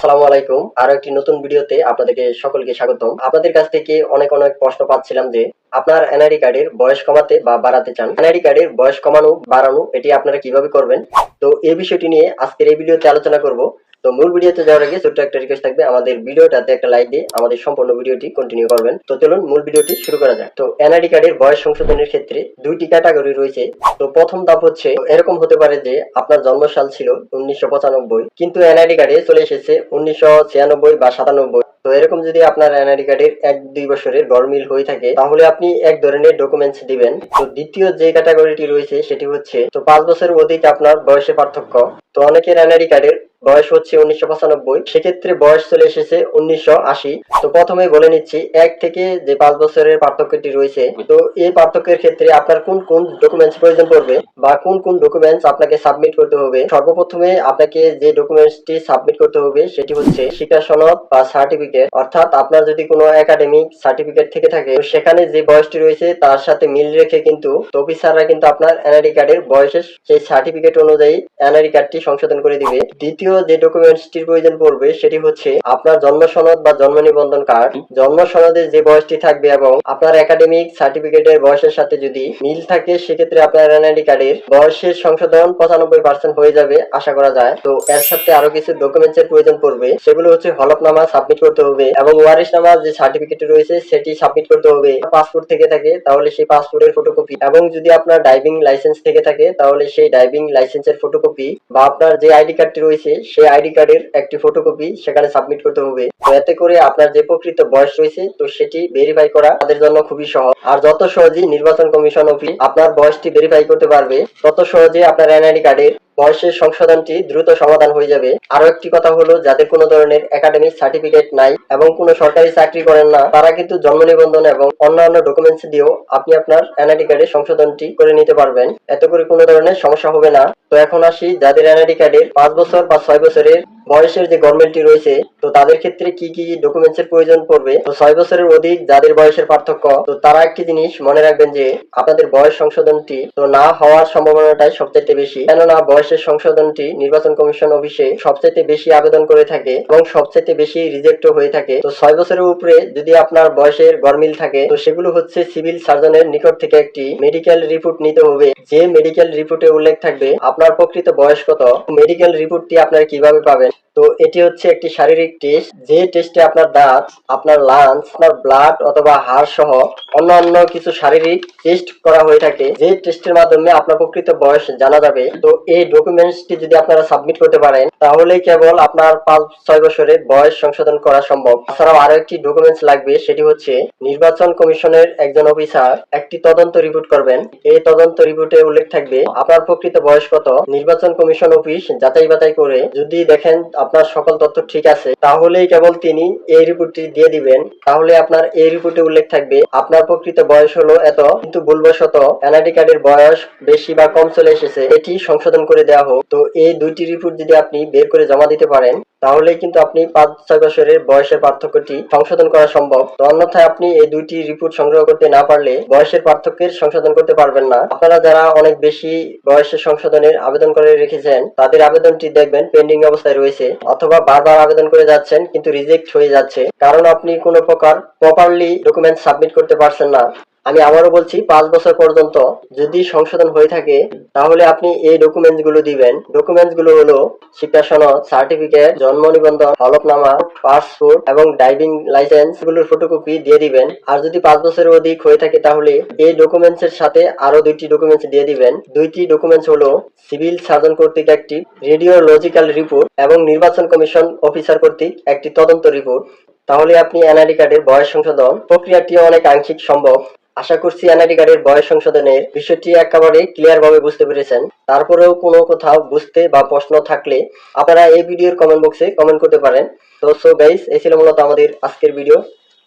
আসসালামু আলাইকুম। আরো একটি নতুন ভিডিওতে আপনাদেরকে সকলকে স্বাগতম। আপনাদের কাছ থেকে অনেক প্রশ্ন পাচ্ছিলাম যে আপনার এনআইডি কার্ডের বয়স কমাতে বা বাড়াতে চান। এনআইডি কার্ডের বয়স কমানো বাড়ানো এটি আপনারা কিভাবে করবেন, তো এই বিষয়টি নিয়ে আজকের এই ভিডিওতে আলোচনা করব। তো মূল ভিডিওতে যাওয়ার আগে ছোট্ট একটা রিকোয়েস্ট থাকবে, আমাদের ভিডিওটাতে একটা লাইক দিয়ে আমাদের সম্পূর্ণ ভিডিওটি কন্টিনিউ করবেন। তো চলুন মূল ভিডিওটি শুরু করা যাক। তো এনআইডি কার্ডের বয়স সংশোধনের ক্ষেত্রে দুইটি ক্যাটাগরি রয়েছে। তো প্রথম ধাপ হচ্ছে, এরকম হতে পারে যে আপনার জন্মসাল ছিল 1995, কিন্তু এনআইডি কার্ডে চলে এসেছে 1996 বা 97। তো এরকম যদি আপনার এনআইডি কার্ডের 1-2 বছরের গরমিল হয়ে থাকে, তাহলে আপনি এক ধরনের ডকুমেন্টস দিবেন। তো দ্বিতীয় যে ক্যাটাগরিটি রয়েছে সেটি হচ্ছে, তো 5 বছরের অধিক আপনার বয়সে পার্থক্য। তো অনেকের এনআইডি কার্ডের বয়স হচ্ছে 1995, সেক্ষেত্রে বয়স চলে এসেছে 1980। তো প্রথমে বলে নিচ্ছি, 1 থেকে যে 5 বছরের পার্থক্যটি রয়েছে, তো এই পার্থক্যের ক্ষেত্রে আপনার কোন কোন ডকুমেন্টস প্রয়োজন পড়বে বা কোন কোন ডকুমেন্টস আপনাকে সাবমিট করতে হবে। সর্বপ্রথমে আপনাকে যে ডকুমেন্টসটি সাবমিট করতে হবে সেটি হচ্ছে শিক্ষা সনদ বা সার্টিফিকেট। অর্থাৎ আপনার যদি কোনো একাডেমিক সার্টিফিকেট থেকে থাকে, তো সেখানে যে বয়সটি রয়েছে তার সাথে মিল রেখে কিন্তু অফিসাররা কিন্তু আপনার এনআইডি কার্ডের বয়সের সেই সার্টিফিকেট অনুযায়ী এনআইডি কার্ডটি সংশোধন করে দিবে। দ্বিতীয় যে ডকুমেন্টসটির প্রয়োজন পড়বে সেটি হচ্ছে আপনার জন্ম সনদ বা জন্ম নিবন্ধন কার্ড। জন্ম সনদে যে বয়সটি থাকবে এবং আপনার একাডেমিক সার্টিফিকেটের বয়সের সাথে যদি মিল থাকে, সেক্ষেত্রে আপনার এনআইডি কার্ডের বয়সের সংশোধন 95% হয়ে যাবে আশা করা যায়। তো এর সাথে আরো কিছু ডকুমেন্টস এর প্রয়োজন পড়বে, সেগুলো হচ্ছে হলফনামা সাবমিট করতে হবে এবং ওয়ারিশনামা যে সার্টিফিকেট রয়েছে সেটি সাবমিট করতে হবে। পাসপোর্ট থেকে থাকে তাহলে সেই পাসপোর্টের ফটোকপি, এবং যদি আপনার ড্রাইভিং লাইসেন্স থেকে থাকে তাহলে সেই ড্রাইভিং লাইসেন্সের ফটোকপি, বা আপনার যে আইডি কার্ডটি রয়েছে সেই আইডি কার্ডের একটি ফটোকপি সেখানে সাবমিট করতে হবে। তো এতে করে আপনার যে প্রকৃত বয়স রয়েছে তো সেটি ভেরিফাই করা তাদের জন্য খুবই সহজ। আর যত সহজেই নির্বাচন কমিশন অফিস আপনার বয়সটি ভেরিফাই করতে পারবে, তত সহজে আপনার এনআইডি কার্ডের বয়সের সংশোধনটি দ্রুত সমাধান হয়ে যাবে। আরো একটি কথা হলো, যাদের কোনো ধরনের একাডেমিক সার্টিফিকেট নাই এবং কোনো সরকারি চাকরি করেন না, তারা কিন্তু জন্ম নিবন্ধন এবং অন্যান্য ডকুমেন্টস দিয়েও আপনি আপনার এনআইডি কার্ডের সংশোধনটি করে নিতে পারবেন। এতে করে কোনো ধরনের সমস্যা হবে না। তো এখন আসি, যাদের এনআইডি কার্ডের 5 বছর বা 6 বছরের বয়সের যে গভর্নমেন্টটি রয়েছে, তো তাদের ক্ষেত্রে কি কি ডকুমেন্টস এর প্রয়োজন পড়বে। তো 6 বছরের অধিক যাদের বয়সের পার্থক্য, তো তারা একটি জিনিস মনে রাখবেন যে আপনাদের বয়স সংশোধনটি তো না হওয়ার সম্ভাবনাটাই সবচেয়ে বেশি, কেননা বয়সের সংশোধনটি নির্বাচন কমিশন অফিসে সবচেয়ে বেশি আবেদন করে থাকে এবং সবচেয়ে বেশি রিজেক্ট হয়ে থাকে। তো 6 বছরের উপরে যদি আপনার বয়সের গরমিল থাকে, তো সেগুলো হচ্ছে সিভিল সার্জনের নিকট থেকে একটি মেডিকেল রিপোর্ট নিতে হবে। যে মেডিকেল রিপোর্টে উল্লেখ থাকবে আপনার প্রকৃত বয়স কত। মেডিকেল রিপোর্টটি আপনারা কিভাবে পাবেন, তো এটি হচ্ছে একটি শারীরিক টেস্ট, যে টেস্টে আপনার দাঁত, আপনার লাংস, আপনার ব্লাড অথবা হাড় সহ অন্যান্য কিছু শারীরিক টেস্ট করা হয়ে থাকে, যে টেস্টের মাধ্যমে আপনার প্রকৃত বয়স জানা যাবে। তো এই ডকুমেন্টসটি যদি আপনারা সাবমিট করতে পারেন, তাহলে কেবল আপনার 5-6 বছরের বয়স সংশোধন করা সম্ভব। এছাড়াও আরো একটি ডকুমেন্টস লাগবে, সেটি হচ্ছে নির্বাচন কমিশনের একজন অফিসার একটি তদন্ত রিপোর্ট করবেন। এই তদন্ত রিপোর্টে উল্লেখ থাকবে আপনার প্রকৃত বয়স কত। নির্বাচন কমিশন অফিস যাচাই বাছাই করে যদি দেখেন আপনার সকল তথ্য ঠিক আছে, তাহলেই কেবল তিনি এই রিপোর্টটি দিয়ে দিবেন। তাহলে আপনার এই রিপোর্টে উল্লেখ থাকবে আপনার প্রকৃত বয়স হলো এত, কিন্তু ভুলবশত এনআইডি কার্ডের বয়স বেশি বা কম চলে এসেছে, এটি সংশোধন করে দেওয়া হোক। তো এই দুইটি রিপোর্ট যদি আপনি বের করে জমা দিতে পারেন, তাহলে কিন্তু আপনি 5-6 বছরের বয়সের পার্থক্যটি সংশোধন করা সম্ভব। তো অন্যথায় আপনি এই দুইটি রিপোর্ট সংগ্রহ করতে না পারলে বয়সের পার্থক্যের সংশোধন করতে পারবেন না। আপনারা যারা অনেক বেশি বয়সের সংশোধনের আবেদন করে রেখেছেন, তাদের আবেদনটি দেখবেন পেন্ডিং অবস্থায় রয়েছে, অথবা বারবার আবেদন করে যাচ্ছেন কিন্তু রিজেক্ট হয়ে যাচ্ছে, কারণ আপনি কোনো প্রকার প্রপারলি ডকুমেন্ট সাবমিট করতে পারছেন না। আমি আবারও বলছি, 5 বছর পর্যন্ত যদি সংশোধন হয়ে থাকে, তাহলে আপনি এই ডকুমেন্টস গুলো দিবেন। ডকুমেন্টস গুলো হলো শিক্ষা সনদ, সার্টিফিকেট, জন্ম নিবন্ধন, হলফনামা, পাসপোর্ট এবং ড্রাইভিং লাইসেন্স গুলোর ফটোকপি দিয়ে দিবেন। আর যদি 5 বছরের অধিক হয়ে থাকে, তাহলে এই ডকুমেন্টস এর সাথে আরো দুইটি ডকুমেন্টস দিয়ে দিবেন। দুইটি ডকুমেন্টস হলো সিভিল সার্জন কর্তৃক একটি রেডিওলজিক্যাল রিপোর্ট এবং নির্বাচন কমিশন অফিসার কর্তৃক একটি তদন্ত রিপোর্ট। তাহলে আপনি এনআইডি কার্ডের বয়স সংশোধন প্রক্রিয়াটি অনেক আংশিক সম্ভব। আশা করছি এনআইডি কার্ডের বয়স সংশোধনের বিষয়টি একেবারে ক্লিয়ার ভাবে বুঝতে পেরেছেন। তারপরেও কোনো কোথাও বুঝতে বা প্রশ্ন থাকলে আপনারা এই ভিডিওর কমেন্ট বক্সে কমেন্ট করতে পারেন। তো গাইস, এই ছিল মূলত আমাদের আজকের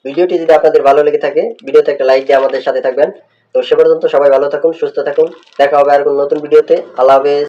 ভিডিওটি যদি আপনাদের ভালো লেগে থাকে, ভিডিওতে একটা লাইক দিয়ে আমাদের সাথে থাকবেন। তো সে পর্যন্ত সবাই ভালো থাকুন, সুস্থ থাকুন। দেখা হবে আর কোনো নতুন ভিডিওতে। আল্লাহ হাফেজ।